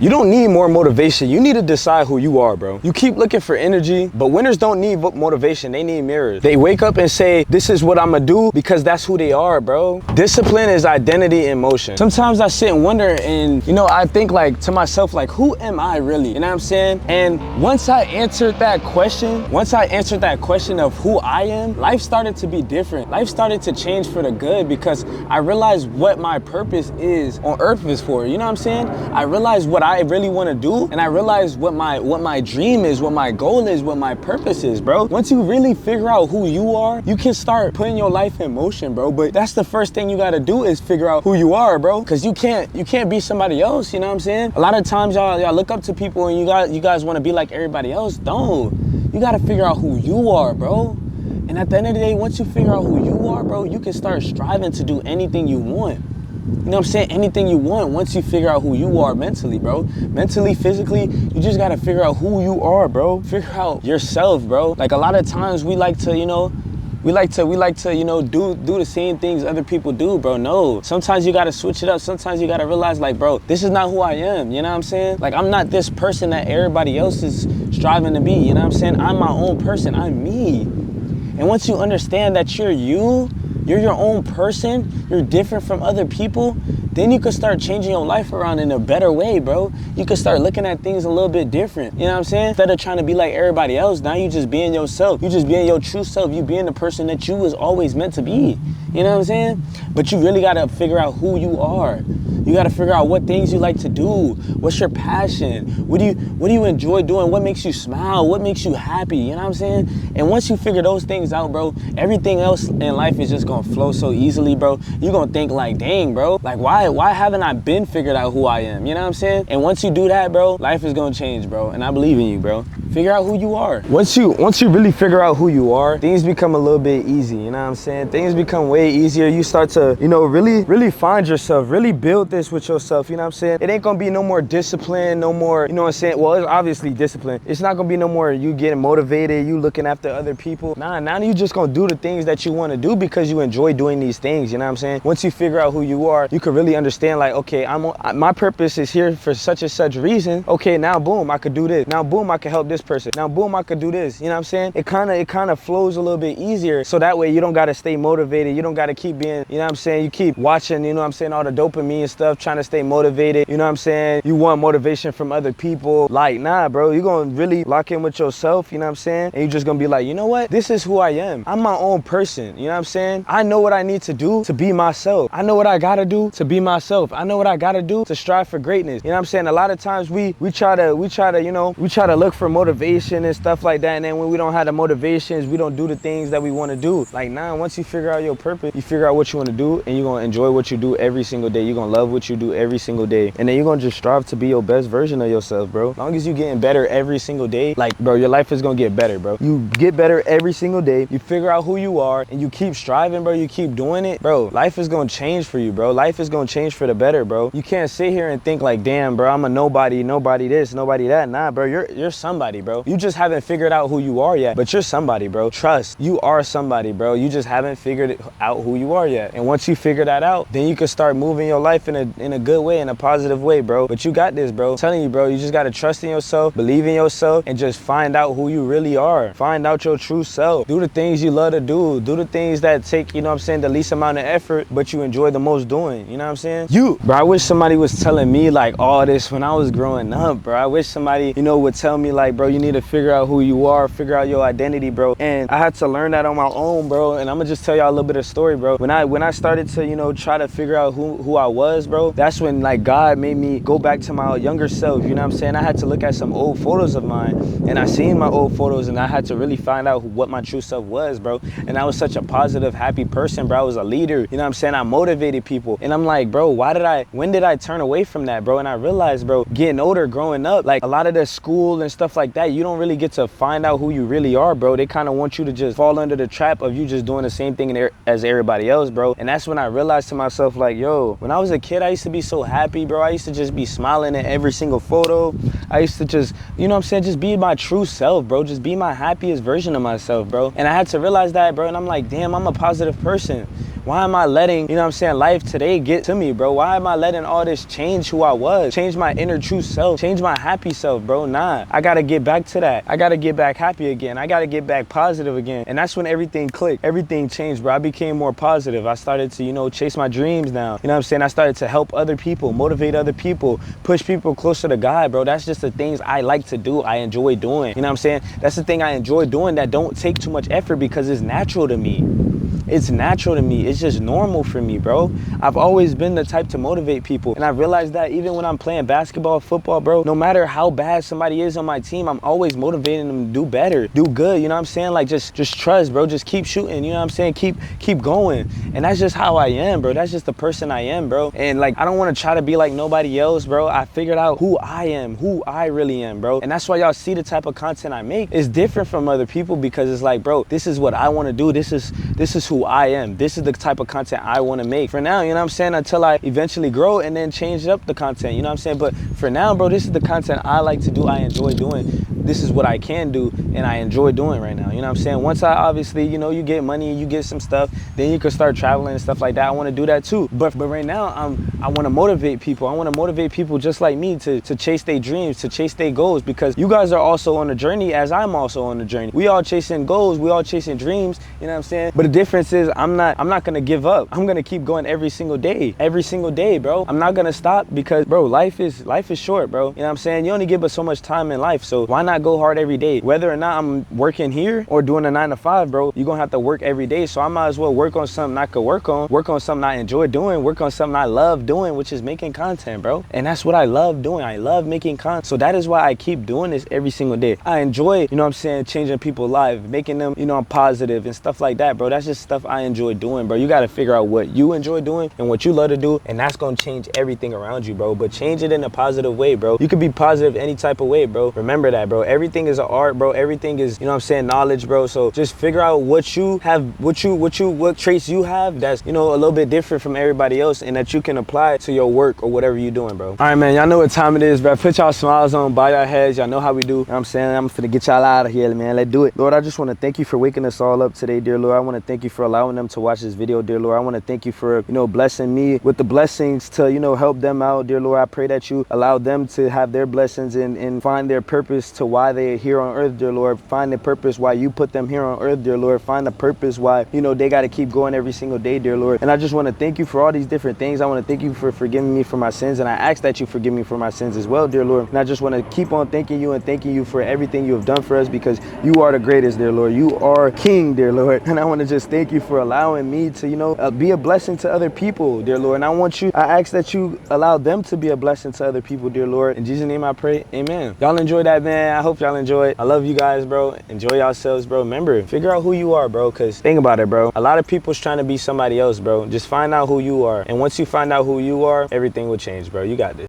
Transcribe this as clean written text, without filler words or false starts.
You don't need more motivation. You need to decide who you are, bro. You keep looking for energy, but winners don't need motivation. They need mirrors. They wake up and say, this is what I'm gonna do because that's who they are, bro. Discipline is identity in motion. Sometimes I sit and wonder and, you know, I think like to myself, like, who am I really? You know what I'm saying? And once I answered that question of who I am, life started to be different. Life started to change for the good because I realized what my purpose is on earth is for. You know what I'm saying? I realized what I really want to do, and I realized what my dream is, what my goal is, what my purpose is, bro. Once you really figure out who you are, you can start putting your life in motion, bro. But that's the first thing you got to do is figure out who you are, bro, because you can't be somebody else. You know what I'm saying? A lot of times y'all look up to people and you guys want to be like everybody else. Don't. You got to figure out who you are, bro. And at the end of the day, once you figure out who you are, bro, you can start striving to do anything you want. You know what I'm saying? Anything you want once you figure out who you are mentally, bro. Mentally, physically, you just gotta figure out who you are, bro. Figure out yourself, bro. Like a lot of times we like to, you know, do the same things other people do, bro. No. Sometimes you gotta switch it up. Sometimes you gotta realize, like, bro, this is not who I am. You know what I'm saying? Like, I'm not this person that everybody else is striving to be. You know what I'm saying? I'm my own person. I'm me. And once you understand that you're your own person, you're different from other people, then you can start changing your life around in a better way, bro. You can start looking at things a little bit different. You know what I'm saying? Instead of trying to be like everybody else, now you just being yourself. You just being your true self. You being the person that you was always meant to be. You know what I'm saying? But you really gotta figure out who you are. You gotta figure out what things you like to do. What's your passion? What do you enjoy doing? What makes you smile? What makes you happy? You know what I'm saying? And once you figure those things out, bro, everything else in life is just gonna flow so easily, bro. You're gonna think like, dang, bro, like why haven't I been figured out who I am? You know what I'm saying? And once you do that, bro, life is gonna change, bro. And I believe in you, bro. Figure out who you are. Once you really figure out who you are, things become a little bit easy, you know what I'm saying? Things become way easier. You start to, you know, really find yourself, really build this with yourself, you know what I'm saying? It ain't gonna be no more discipline, no more, you know what I'm saying? Well, it's obviously discipline. It's not gonna be no more you getting motivated, you looking after other people. Nah, now you just gonna do the things that you wanna do because you enjoy doing these things, you know what I'm saying? Once you figure out who you are, you can really understand like, okay, my purpose is here for such and such reason. Okay, now boom, I could do this. Now boom, I can help this person. Now boom, I could do this. You know what I'm saying? It kind of flows a little bit easier. So that way you don't gotta stay motivated. You don't gotta keep being, you know what I'm saying? You keep watching, you know what I'm saying, all the dopamine and stuff, trying to stay motivated. You know what I'm saying? You want motivation from other people. Like, nah, bro, you're gonna really lock in with yourself, you know what I'm saying? And you're just gonna be like, you know what? This is who I am. I'm my own person. You know what I'm saying? I know what I need to do to be myself. I know what I gotta do to be myself. I know what I gotta do to strive for greatness. You know what I'm saying? A lot of times we try to look for motivation and stuff like that, and then when we don't have the motivations, we don't do the things that we want to do. Like, nah, once you figure out your purpose, you figure out what you want to do, and you're gonna enjoy what you do every single day. You're gonna love what you do every single day, and then you're gonna just strive to be your best version of yourself, bro. As long as you getting better every single day, like, bro, your life is gonna get better, bro. You get better every single day. You figure out who you are, and you keep striving, bro. You keep doing it, bro. Life is gonna change for you, bro. Life is gonna change for the better, bro. You can't sit here and think like, damn, bro, I'm a nobody this, nobody that. Nah, bro, you're somebody, bro. You just haven't figured out who you are yet, but you're somebody, bro. Trust, you are somebody, bro. You just haven't figured out who you are yet. And once you figure that out, then you can start moving your life in a good way, in a positive way, bro. But you got this, bro. I'm telling you, bro, you just gotta trust in yourself, believe in yourself, and just find out who you really are. Find out your true self. Do the things you love to do. Do the things that take, you know what I'm saying, the least amount of effort, but you enjoy the most doing. You know what I'm saying? Bro, I wish somebody was telling me like all this when I was growing up, bro. I wish somebody, you know, would tell me like, bro, you need to figure out who you are, figure out your identity, bro. And I had to learn that on my own, bro. And I'm gonna just tell y'all a little bit of story, bro. When I started to, you know, try to figure out who I was, bro, that's when like God made me go back to my younger self. You know what I'm saying? I had to look at some old photos of mine, and I seen my old photos, and I had to really find out what my true self was, bro. And I was such a positive, happy person, bro. I was a leader. You know what I'm saying? I motivated people. And I'm like, bro, when did I turn away from that, bro? And I realized, bro, getting older, growing up, like a lot of the school and stuff like that, you don't really get to find out who you really are, bro. They kind of want you to just fall under the trap of you just doing the same thing as everybody else, bro. And that's when I realized to myself, like, yo, when I was a kid, I used to be so happy, bro. I used to just be smiling at every single photo. I used to just, you know what I'm saying, just be my true self, bro. Just be my happiest version of myself, bro. And I had to realize that, bro. And I'm like, damn, I'm a positive person. Why am I letting, you know what I'm saying, life today get to me, bro? Why am I letting all this change who I was, change my inner true self, change my happy self, bro? Nah, I gotta get back to that. I gotta get back happy again. I gotta get back positive again. And that's when everything clicked. Everything changed, bro. I became more positive. I started to, you know, chase my dreams now. You know what I'm saying? I started to help other people, motivate other people, push people closer to God, bro. That's just the things I like to do. I enjoy doing. You know what I'm saying? That's the thing I enjoy doing that don't take too much effort because it's natural to me. It's natural to me. It's just normal for me, bro. I've always been the type to motivate people. And I realized that even when I'm playing basketball, football, bro, no matter how bad somebody is on my team, I'm always motivating them to do better, do good. You know what I'm saying? Like just trust, bro. Just keep shooting. You know what I'm saying? Keep going. And that's just how I am, bro. That's just the person I am, bro. And like, I don't want to try to be like nobody else, bro. I figured out who I am, who I really am, bro. And that's why y'all see the type of content I make is different from other people because it's like, bro, this is what I want to do. This is who I am. This is the type of content I want to make for now, you know what I'm saying, until I eventually grow and then change up the content, you know what I'm saying? But for now, bro, this is the content I like to do. I enjoy doing. This is what I can do and I enjoy doing right now, you know what I'm saying? Once I obviously, you know, you get money, you get some stuff, then you can start traveling and stuff like that. I want to do that too. But right now, I want to motivate people. I want to motivate people just like me to chase their dreams, to chase their goals, because you guys are also on a journey as I'm also on a journey. We all chasing goals, we all chasing dreams, you know what I'm saying? But the difference is I'm not gonna give up. I'm gonna keep going every single day, bro. I'm not gonna stop because, bro, life is short, bro. You know what I'm saying? You only give us so much time in life, so why not go hard every day? Whether or not I'm working here or doing a 9 to 5, bro, you're gonna have to work every day. So I might as well work on something I could work on something I enjoy doing, work on something I love doing, which is making content, bro. And that's what I love doing. I love making content. So that is why I keep doing this every single day. I enjoy, you know what I'm saying, changing people's lives, making them, you know, positive and stuff like that, bro. That's just stuff I enjoy doing, bro. You got to figure out what you enjoy doing and what you love to do, and that's going to change everything around you, bro. But change it in a positive way, bro. You could be positive any type of way, bro. Remember that, bro. Everything is an art, bro. Everything is, you know what I'm saying, knowledge, bro. So just figure out what you have, what traits you have that's, you know, a little bit different from everybody else and that you can apply to your work or whatever you're doing, bro. All right, man. Y'all know what time it is, bro. Put y'all smiles on, bow y'all heads. Y'all know how we do. You know what I'm saying? I'm finna get y'all out of here, man. Let's do it. Lord, I just want to thank you for waking us all up today, dear Lord. I want to thank you for allowing them to watch this video, dear Lord. I want to thank you for, you know, blessing me with the blessings to, you know, help them out, dear Lord. I pray that you allow them to have their blessings and find their purpose to why they are here on earth, dear Lord. Find the purpose why you put them here on earth, dear Lord. Find the purpose why, you know, they got to keep going every single day, dear Lord. And I just want to thank you for all these different things. I want to thank you for forgiving me for my sins, and I ask that you forgive me for my sins as well, dear Lord. And I just want to keep on thanking you and thanking you for everything you have done for us, because you are the greatest, dear Lord. You are King, dear Lord. And I want to just thank you for allowing me to, you know, be a blessing to other people, dear Lord. And I ask that you allow them to be a blessing to other people, dear Lord. In Jesus' name I pray, amen. Y'all enjoy that, man. I hope y'all enjoy it. I love you guys, bro. Enjoy yourselves, bro. Remember, figure out who you are, bro, because think about it, bro. A lot of people's trying to be somebody else, bro. Just find out who you are. And once you find out who you are, everything will change, bro. You got this.